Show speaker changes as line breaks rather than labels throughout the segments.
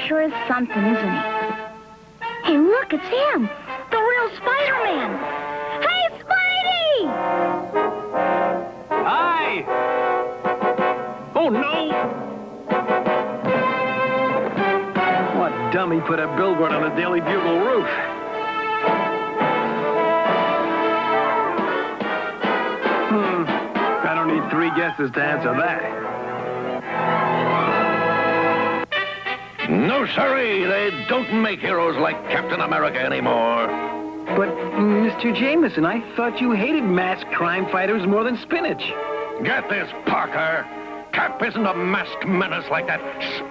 Sure is something, isn't he? Hey, look, it's him! The real Spider-Man! Hey, Spidey!
Hi! Oh, no! What dummy put a billboard on the Daily Bugle roof? I don't need 3 guesses to answer that.
No, sirree, they don't make heroes like Captain America anymore.
But, Mr. Jameson, I thought you hated masked crime fighters more than spinach.
Get this, Parker. Cap isn't a masked menace like that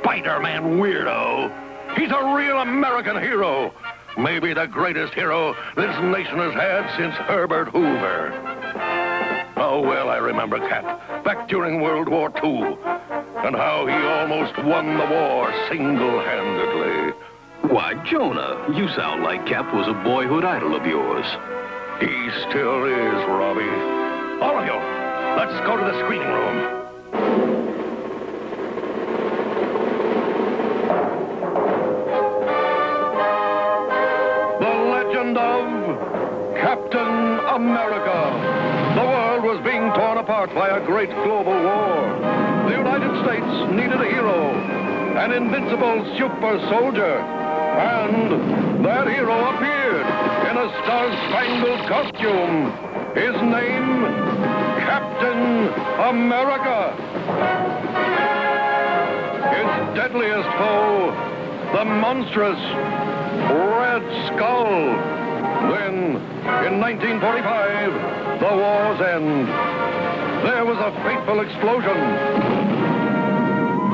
Spider-Man weirdo. He's a real American hero. Maybe the greatest hero this nation has had since Herbert Hoover. Oh, well, I remember Cap, back during World War II. And how he almost won the war single-handedly.
Why, Jonah, you sound like Cap was a boyhood idol of yours.
He still is, Robbie. All of you, let's go to the screening room. The legend of Captain America. The world was being torn apart by a great global war. The United States needed a hero, an invincible super soldier. And that hero appeared in a star-spangled costume. His name, Captain America. His deadliest foe, the monstrous Red Skull. Then, in 1945, the war's end. There was a fateful explosion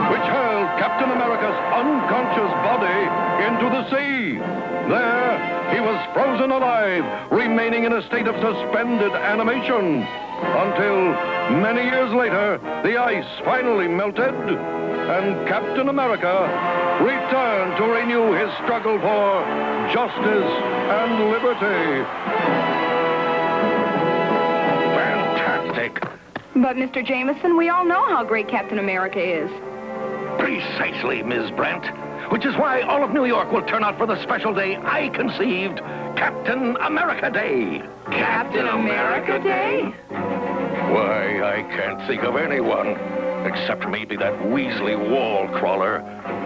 which hurled Captain America's unconscious body into the sea. There, he was frozen alive, remaining in a state of suspended animation, until many years later, the ice finally melted, and Captain America returned to renew his struggle for justice and liberty. Fantastic.
But, Mr. Jameson, we all know how great Captain America is.
Precisely, Ms. Brent. Which is why all of New York will turn out for the special day I conceived, Captain America Day.
Captain America Day?
Why, I can't think of anyone, except maybe that Weasley wall crawler,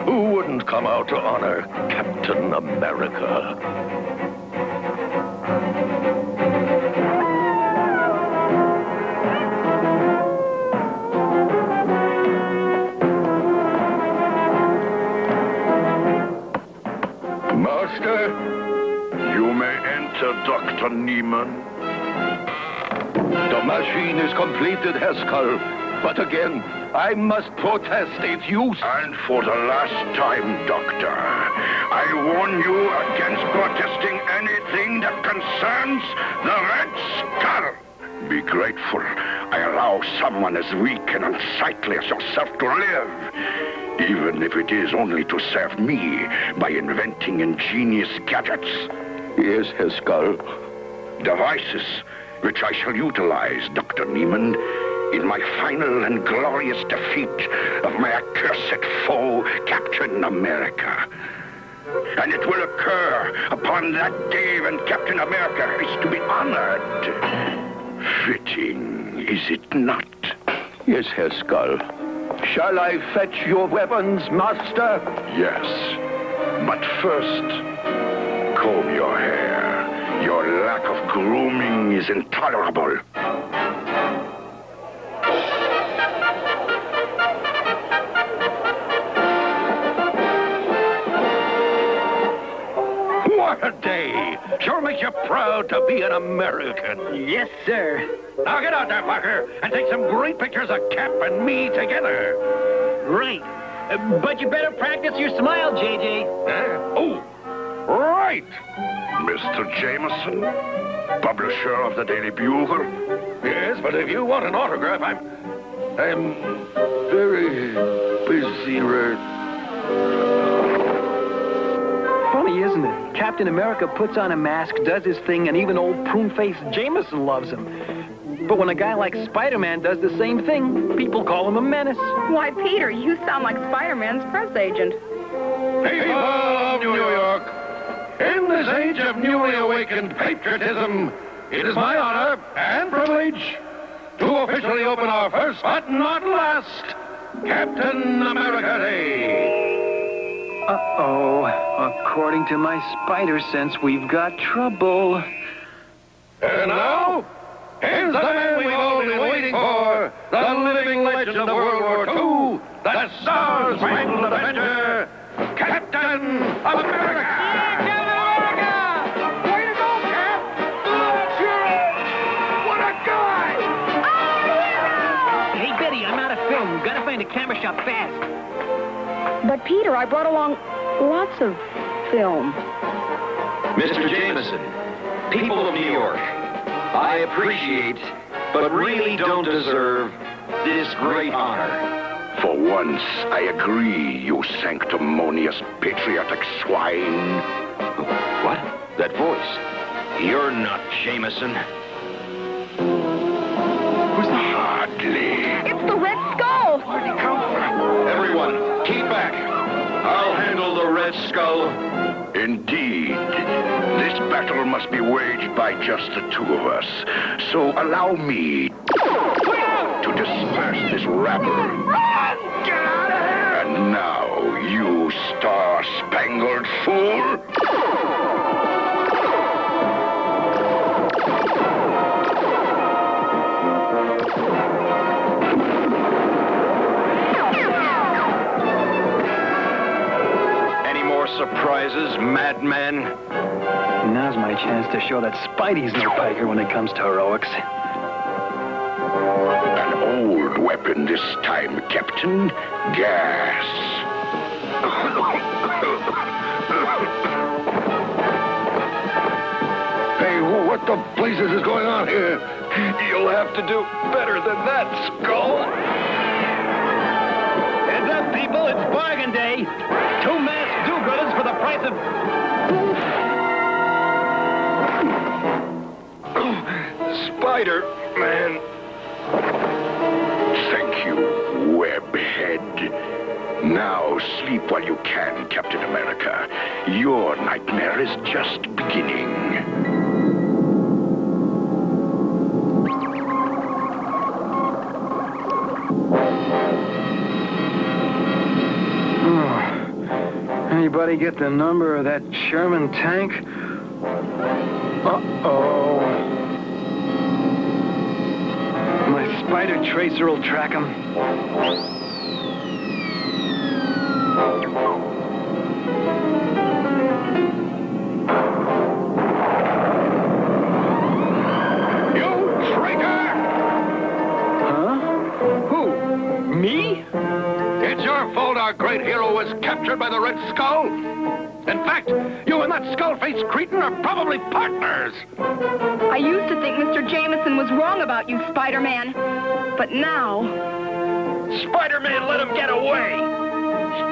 who wouldn't come out to honor Captain America.
Master, you may enter, Dr. Neiman.
The machine is completed, Herr Skull. But again, I must protest its use.
And for the last time, Doctor, I warn you against protesting anything that concerns the Red Skull. Be grateful I allow someone as weak and unsightly as yourself to live, even if it is only to serve me by inventing ingenious gadgets.
Yes, Herr Skull.
Devices which I shall utilize, Dr. Neiman, in my final and glorious defeat of my accursed foe, Captain America. And it will occur upon that day when Captain America is to be honored. Fitting, is it not?
Yes, Herr Skull. Shall I fetch your weapons, master?
Yes. But first, comb your hair. Your lack of grooming is intolerable.
What a day! Sure makes you proud to be an American.
Yes, sir.
Now get out there, Parker, and take some great pictures of Cap and me together.
Right. But you better practice your smile, JJ.
Oh, right.
Mr. Jameson, publisher of the Daily Bugle.
Yes, but if you want an autograph, I'm very busy
Funny, isn't it? Captain America puts on a mask, does his thing, and even old prune-faced Jameson loves him. But when a guy like Spider-Man does the same thing, people call him a menace.
Why, Peter, you sound like Spider-Man's press agent.
People of New York, in this age of newly awakened patriotism, it is my honor and privilege to officially open our first but not last Captain America Day.
Uh-oh. According to my spider sense, we've got trouble.
And now, here's the man we've all been waiting for, the living legend of World War II, the Star-Spangled Avenger, Captain America! Captain America! Way to go, Cap! What a guy!
Hey, Betty, I'm out of film. Gotta find a camera shop fast.
But, Peter, I brought along lots of film.
Mr. Jameson, people of New York, I appreciate, but really don't deserve, this great honor.
For once, I agree, you sanctimonious, patriotic swine.
What? That voice. You're not Jameson.
Hardly.
It's the Red Skull!
Where'd he come from?
Everyone, keep back. I'll handle the Red Skull.
Indeed. This battle must be waged by just the two of us. So allow me to disperse this rabble.
Run! Get out of here!
And now, you star-spangled fool!
Surprises, madman.
Now's my chance to show that Spidey's no piker when it comes to heroics.
An old weapon this time, Captain. Gas.
Hey, what the blazes is going on here? You'll have to do better than that, Skull.
Heads up, people. It's bargain day. 2 masked do-gooders for the price of...
Spider-Man.
Thank you, webhead. Now sleep while you can, Captain America. Your nightmare is just beginning.
Anybody get the number of that Sherman tank? Uh-oh. My spider tracer will track him.
You traitor!
Huh? Who? Me?
It's your fault our great hero was captured by the Red Skull. In fact, you and that skull-faced cretin are probably partners.
I used to think Mr. Jameson was wrong about you, Spider-Man. But now...
Spider-Man let him get away.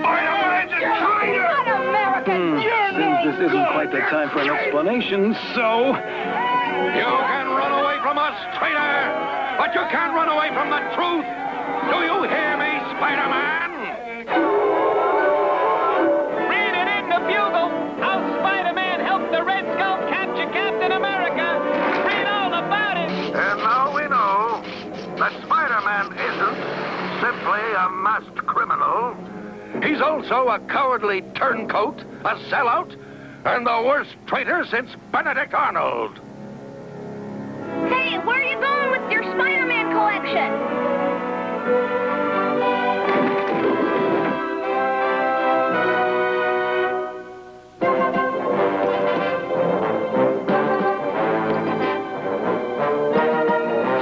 Spider-Man's a traitor!
Un-American!
Seems this isn't quite the time for an explanation, so...
You can run away from us, traitor! But you can't run away from the truth! Do you hear me, Spider-Man?
Read it in the Bugle! How Spider-Man helped the Red Skull capture Captain America! Read all about it!
And now we know that Spider-Man isn't simply a master He's also a cowardly turncoat, a sellout, and the worst traitor since Benedict Arnold.
Hey, where are you going with your Spider-Man collection?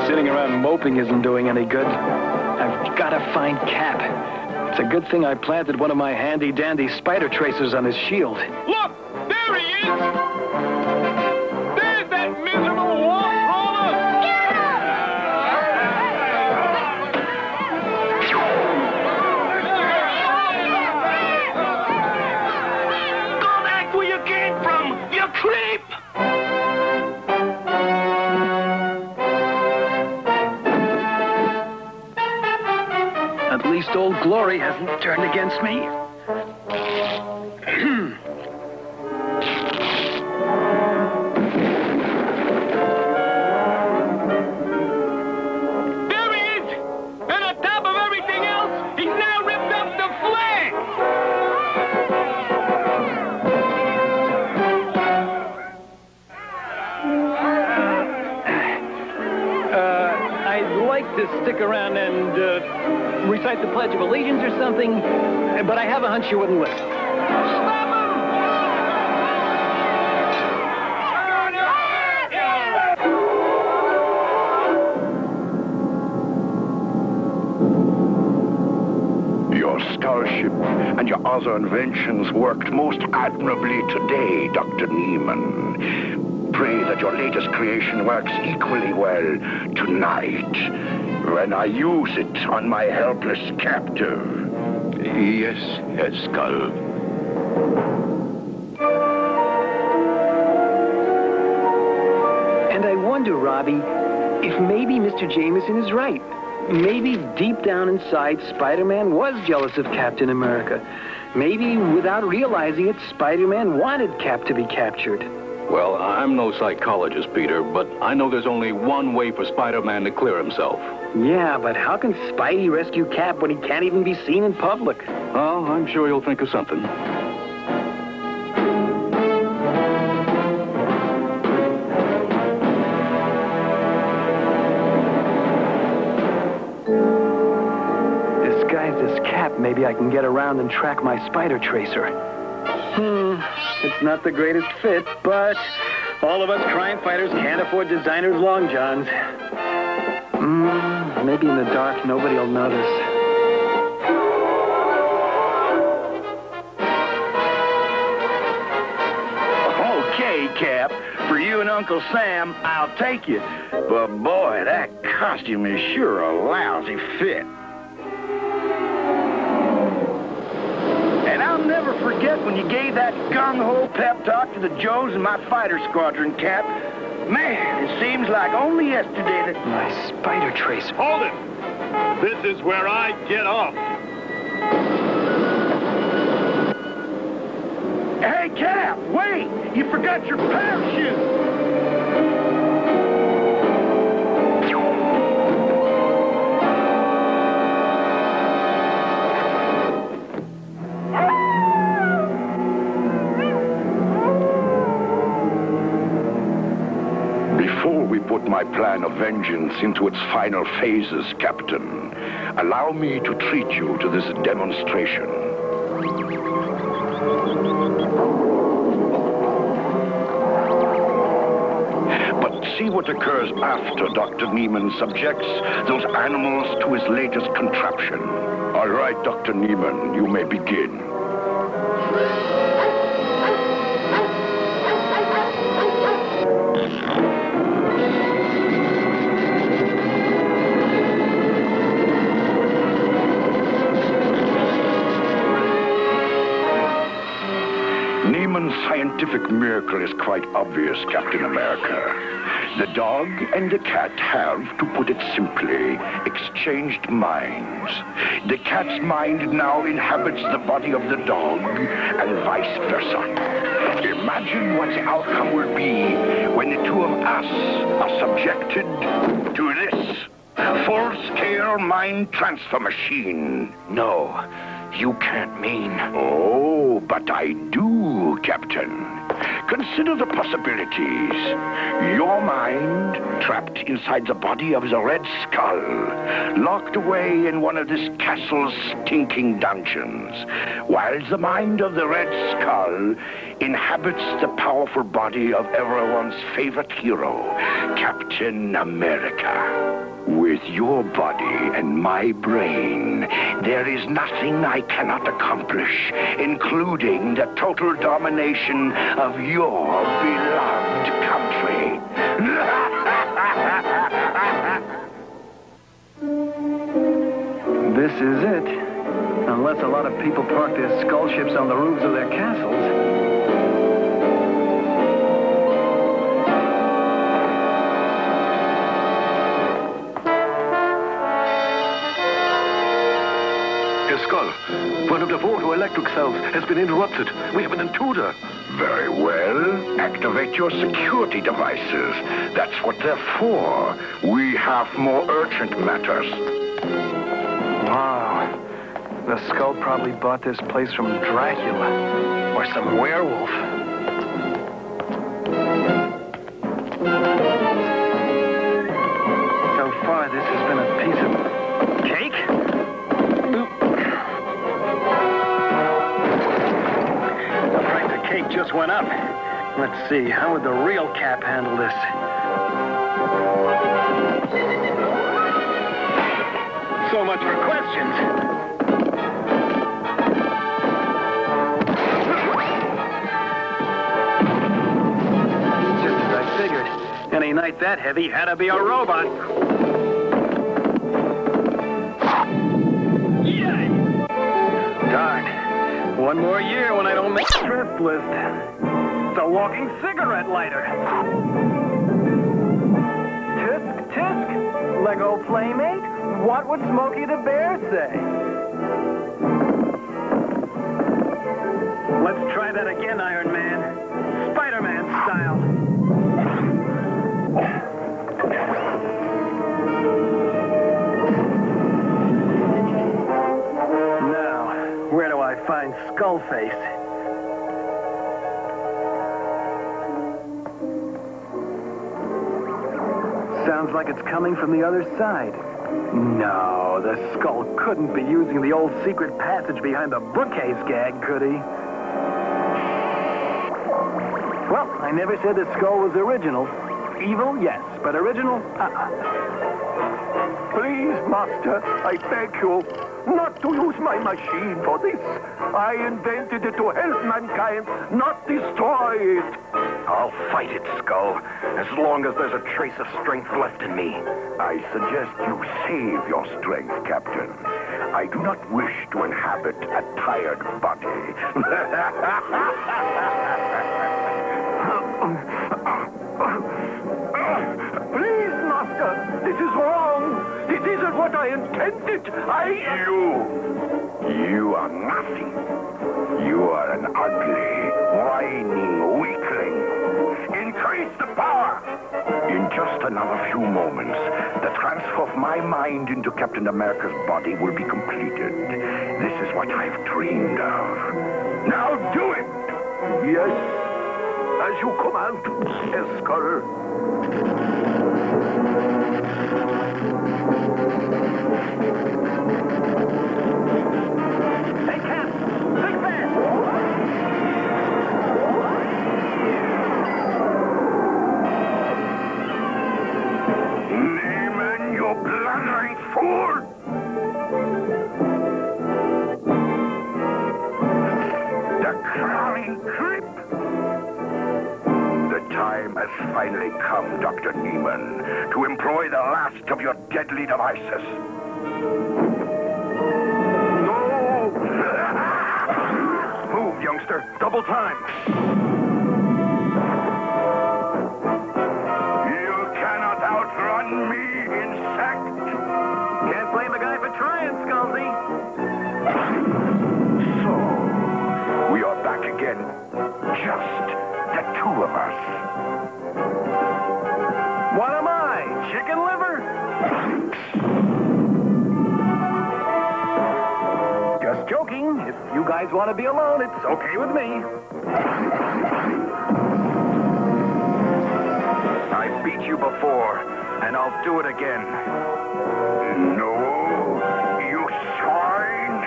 Sitting around moping isn't doing any good. I've got to find Cap. It's a good thing I planted one of my handy-dandy spider tracers on his shield.
Look! There he is! There's that miserable wall crawler!
Go back where you came from, you creep!
At least Old Glory hasn't turned against me.
There he is! And on top of everything else, he's now ripped up the flag!
I'd like to stick around and recite the Pledge of Allegiance or something, but I have a hunch you wouldn't listen.
Stop him!
Your starship and your other inventions worked most admirably today, Dr. Neiman. Pray that your latest creation works equally well tonight, when I use it on my helpless captive.
Yes, Head Skull.
And I wonder, Robbie, if maybe Mr. Jameson is right. Maybe deep down inside, Spider-Man was jealous of Captain America. Maybe without realizing it, Spider-Man wanted Cap to be captured.
Well, I'm no psychologist, Peter, but I know there's only one way for Spider-Man to clear himself.
Yeah, but how can Spidey rescue Cap when he can't even be seen in public?
Well, I'm sure you'll think of something.
Disguised as Cap, maybe I can get around and track my spider tracer. It's not the greatest fit, but all of us crime fighters can't afford designers' long johns. Maybe in the dark, nobody will notice.
Okay, Cap. For you and Uncle Sam, I'll take you. But boy, that costume is sure a lousy fit. And I'll never forget when you gave that gung-ho pep talk to the Joes in my fighter squadron, Cap. Man, it seems like only yesterday that...
My spider tracer.
Hold it! This is where I get off.
Hey, Cap, wait! You forgot your parachute!
Before we put my plan of vengeance into its final phases, Captain, allow me to treat you to this demonstration. But see what occurs after Dr. Neiman subjects those animals to his latest contraption. All right, Dr. Neiman, you may begin. Neiman's scientific miracle is quite obvious, Captain America. The dog and the cat have, to put it simply, exchanged minds. The cat's mind now inhabits the body of the dog, and vice versa. Imagine what the outcome will be when the two of us are subjected to this full-scale mind transfer machine.
No.
you can't mean. Oh, but I do, Captain. Consider the possibilities. Your mind trapped inside the body of the Red Skull, locked away in one of this castle's stinking dungeons, while the mind of the Red Skull inhabits the powerful body of everyone's favorite hero, Captain America. With your body and my brain, there is nothing I cannot accomplish, including the total domination of your beloved country.
This is it. Unless a lot of people park their skull ships on the roofs of their castles.
Skull, one of the photoelectric cells has been interrupted. We have an intruder.
Very well. Activate your security devices. That's what they're for. We have more urgent matters.
Wow. The skull probably bought this place from Dracula or some werewolf. So far, this has been a piece of cake. The price of cake just went up. Let's see, how would the real Cap handle this? So much for questions. Just as I figured. Any night that heavy had to be a robot. Yay! Darn. One more year when I don't make the stress list. It's a walking cigarette lighter. Tisk, tisk. Lego Playmate? What would Smokey the Bear say? Let's try that again, Iron Man. Spider-Man style. Now, where do I find Skullface? Sounds like it's coming from the other side. No, the skull couldn't be using the old secret passage behind the bookcase gag, could he? Well, I never said the skull was original. Evil, yes, but original,
Please, Master, I beg you, not to use my machine for this. I invented it to help mankind, not destroy it.
I'll fight it, Skull, as long as there's a trace of strength left in me. I suggest you save your strength, Captain. I do not wish to inhabit a tired body.
Please, Master, this is wrong. This isn't what I intended.
You are nothing. You are an ugly, whining weakling. Increase the power! In just another few moments, the transfer of my mind into Captain America's body will be completed. This is what I've dreamed of. Now do it!
Yes, as you command, Skull.
Hey, Cap! Think fast!
Naaman, you blundering fool! The crawling creep! The time has finally come, Dr. Neiman, to employ the last of your deadly devices.
No! Move, youngster. Double time.
You cannot outrun me, insect!
Can't blame a guy for trying, Skullsy.
So, we are back again. Just the two of us.
What am I, chicken liver? Just joking. guys want to be alone, it's okay with me.
I beat you before, and I'll do it again.
No, you swine!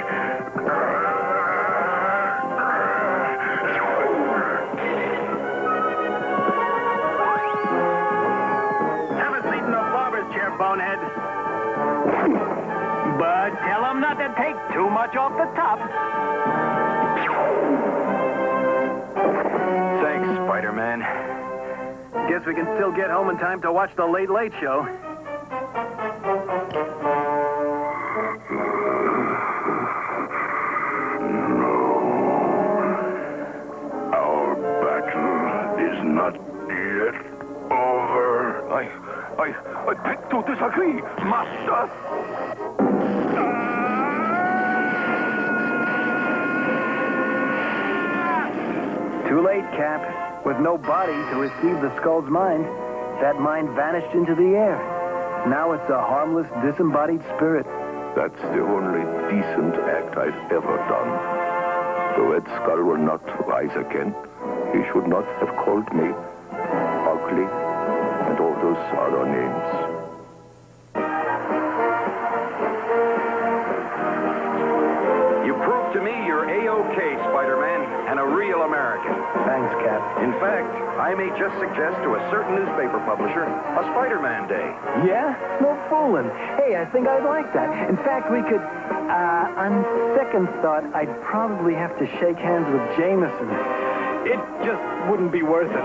Have a seat in the barber's chair, bonehead. But tell him not to take too much off the top. Thanks, Spider-Man. Guess we can still get home in time to watch the Late Late Show.
Our battle is not yet over.
I beg to disagree, Master.
Too late, Cap. With no body to receive the skull's mind, that mind vanished into the air. Now it's a harmless, disembodied spirit.
That's the only decent act I've ever done. The Red Skull will not rise again. He should not have called me ugly and all those other names.
You proved to me you're A-OK, Spider-Man, and a real American.
Thanks, Cap.
In fact, I may just suggest to a certain newspaper publisher a Spider-Man Day.
Yeah? No fooling. Hey, I think I'd like that. In fact, we could, on second thought, I'd probably have to shake hands with Jameson. It just wouldn't be worth it.